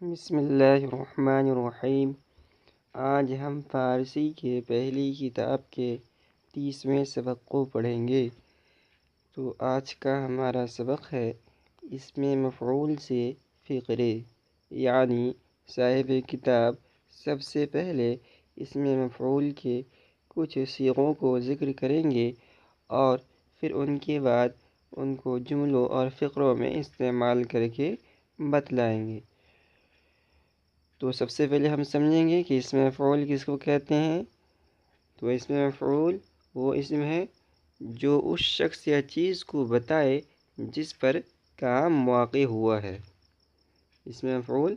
بسم اللہ الرحمن الرحیم۔ آج ہم فارسی کے پہلی کتاب کے 30ویں سبق کو پڑھیں گے۔ تو آج کا ہمارا سبق ہے اسم مفعول سے فقرے، یعنی صاحب کتاب سب سے پہلے اسم مفعول کے کچھ صیغوں کو ذکر کریں گے اور پھر ان کے بعد ان کو جملوں اور فقروں میں استعمال کر کے بتلائیں گے۔ تو سب سے پہلے ہم سمجھیں گے کہ اسم مفعول کس کو کہتے ہیں۔ تو اسم مفعول وہ اسم ہے جو اس شخص یا چیز کو بتائے جس پر کام واقع ہوا ہے۔ اسم مفعول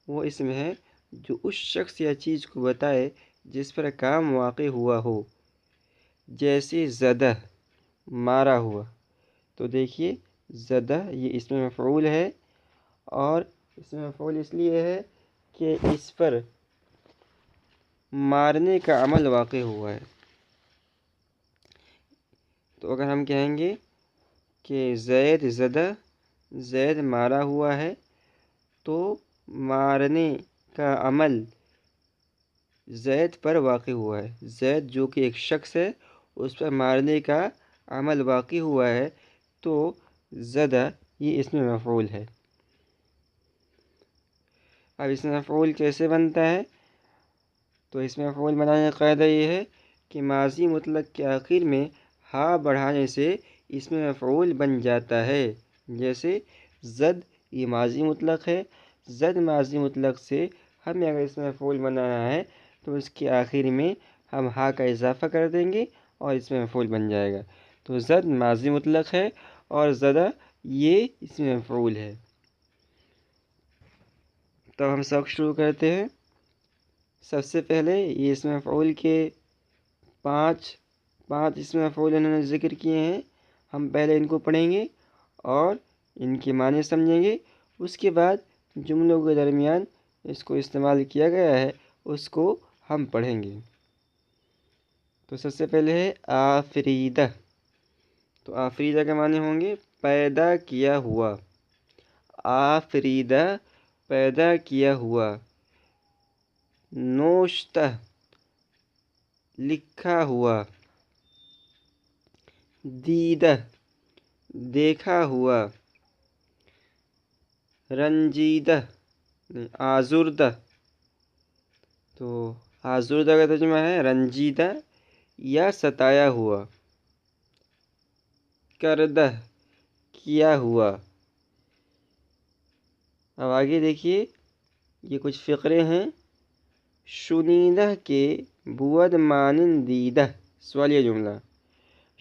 وہ اسم ہے جو اس شخص یا چیز کو بتائے جس پر کام واقع ہوا ہو، جیسے زدہ، مارا ہوا۔ تو دیکھیے زدہ یہ اسم مفعول ہے، اور اسم مفعول اس لیے ہے کہ اس پر مارنے کا عمل واقع ہوا ہے۔ تو اگر ہم کہیں گے کہ زید زدہ، زید مارا ہوا ہے، تو مارنے کا عمل زید پر واقع ہوا ہے۔ زید جو کہ ایک شخص ہے، اس پر مارنے کا عمل واقع ہوا ہے، تو زدہ یہ اسم مفعول ہے۔ اب اسم مفعول کیسے بنتا ہے؟ تو اسم مفعول بنانے کا قاعدہ یہ ہے کہ ماضی مطلق کے آخر میں ہا بڑھانے سے اسم مفعول بن جاتا ہے۔ جیسے زد یہ ماضی مطلق ہے، زد ماضی مطلق سے ہمیں اگر اسم مفعول بنانا ہے تو اس کے آخر میں ہم ہا کا اضافہ کر دیں گے اور اسم مفعول بن جائے گا۔ تو زد ماضی مطلق ہے اور زدہ یہ اسم مفعول ہے۔ تو ہم سبق شروع کرتے ہیں۔ سب سے پہلے یہ اسم مفعول کے پانچ اسم مفعول انہوں نے ذکر کیے ہیں، ہم پہلے ان کو پڑھیں گے اور ان کے معنی سمجھیں گے۔ اس کے بعد جملوں کے درمیان اس کو استعمال کیا گیا ہے اس کو ہم پڑھیں گے۔ تو سب سے پہلے ہے آفریدہ۔ تو آفریدہ کے معنی ہوں گے پیدا کیا ہوا۔ آفریدہ پیدا کیا ہوا۔ نوشتہ لکھا ہوا۔ دیدہ دیکھا ہوا۔ رنجیدہ آزردہ۔ تو آزردہ کا ترجمہ ہے رنجیدہ یا ستایا ہوا۔ کردہ کیا ہوا۔ اب آگے دیکھیے یہ کچھ فقرے ہیں۔ شنیدہ کے بود مانند دیدہ، سوالیہ جملہ۔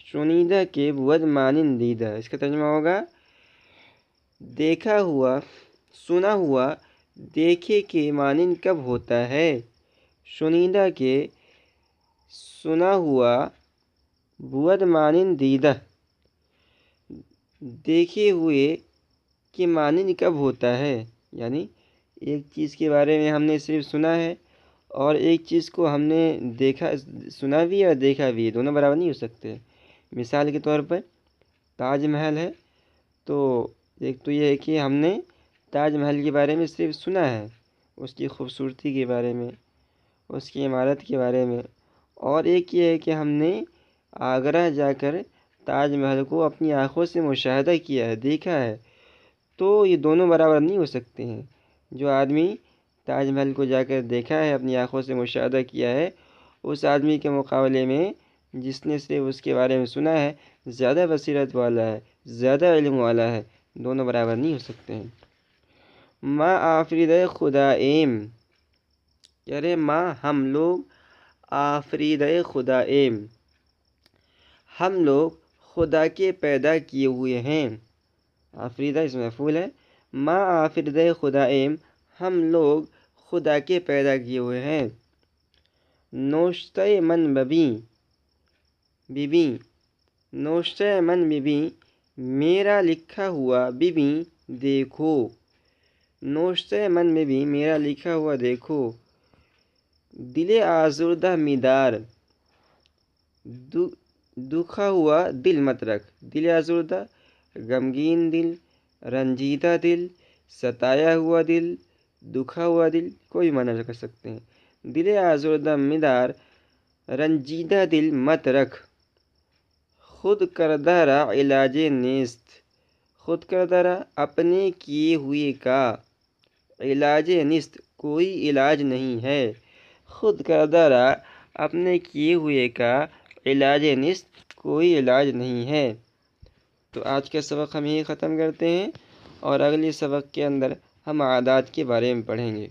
شنیدہ کے بود مانند دیدہ، اس کا ترجمہ ہوگا دیکھا ہوا، سنا ہوا دیکھے کے مانند کب ہوتا ہے؟ شنیدہ کے سنا ہوا بود مانند دیدہ، دیکھے ہوئے کے مانند کب ہوتا ہے؟ یعنی ایک چیز کے بارے میں ہم نے صرف سنا ہے اور ایک چیز کو ہم نے دیکھا، سنا بھی اور دیکھا بھی، دونوں برابر نہیں ہو سکتے۔ مثال کے طور پر تاج محل ہے، تو ایک تو یہ ہے کہ ہم نے تاج محل کے بارے میں صرف سنا ہے، اس کی خوبصورتی کے بارے میں، اس کی عمارت کے بارے میں، اور ایک یہ ہے کہ ہم نے آگرہ جا کر تاج محل کو اپنی آنکھوں سے مشاہدہ کیا ہے، دیکھا ہے۔ تو یہ دونوں برابر نہیں ہو سکتے ہیں۔ جو آدمی تاج محل کو جا کر دیکھا ہے، اپنی آنکھوں سے مشاہدہ کیا ہے، اس آدمی کے مقابلے میں جس نے صرف اس کے بارے میں سنا ہے زیادہ بصیرت والا ہے، زیادہ علم والا ہے، دونوں برابر نہیں ہو سکتے ہیں۔ ما آفریدہ خدا ایم، کہہ رہے ماں ہم لوگ، آفریدہ خدا ایم ہم لوگ خدا کے پیدا کیے ہوئے ہیں۔ آفریدہ اس میں مفعول ہے۔ ما آفریدہ خدا ایم ہم لوگ خدا کے پیدا کیے ہوئے ہیں۔ نوشتہ من ببیں، ببیں، نوشتہ من ببیں میرا لکھا ہوا ببیں دیکھو۔ نوشتہ من ببیں میرا لکھا ہوا دیکھو۔ دل آزردہ میدار، دکھا ہوا دل مت رکھ۔ دل آزردہ غمگین دل، رنجیدہ دل، ستایا ہوا دل، دکھا ہوا دل، کوئی معنی کر سکتے ہیں. دل آزردہ مدار، رنجیدہ دل مت رکھ، خود کردہ را علاج نیست. خود کردہ را اپنے کیے ہوئے کا، علاج نیست کوئی علاج نہیں ہے. خود کردہ را اپنے کیے ہوئے کا، علاج نیست کوئی علاج نہیں ہے. تو آج کا سبق ہم یہی ختم کرتے ہیں، اور اگلی سبق کے اندر ہم عادات کے بارے میں پڑھیں گے.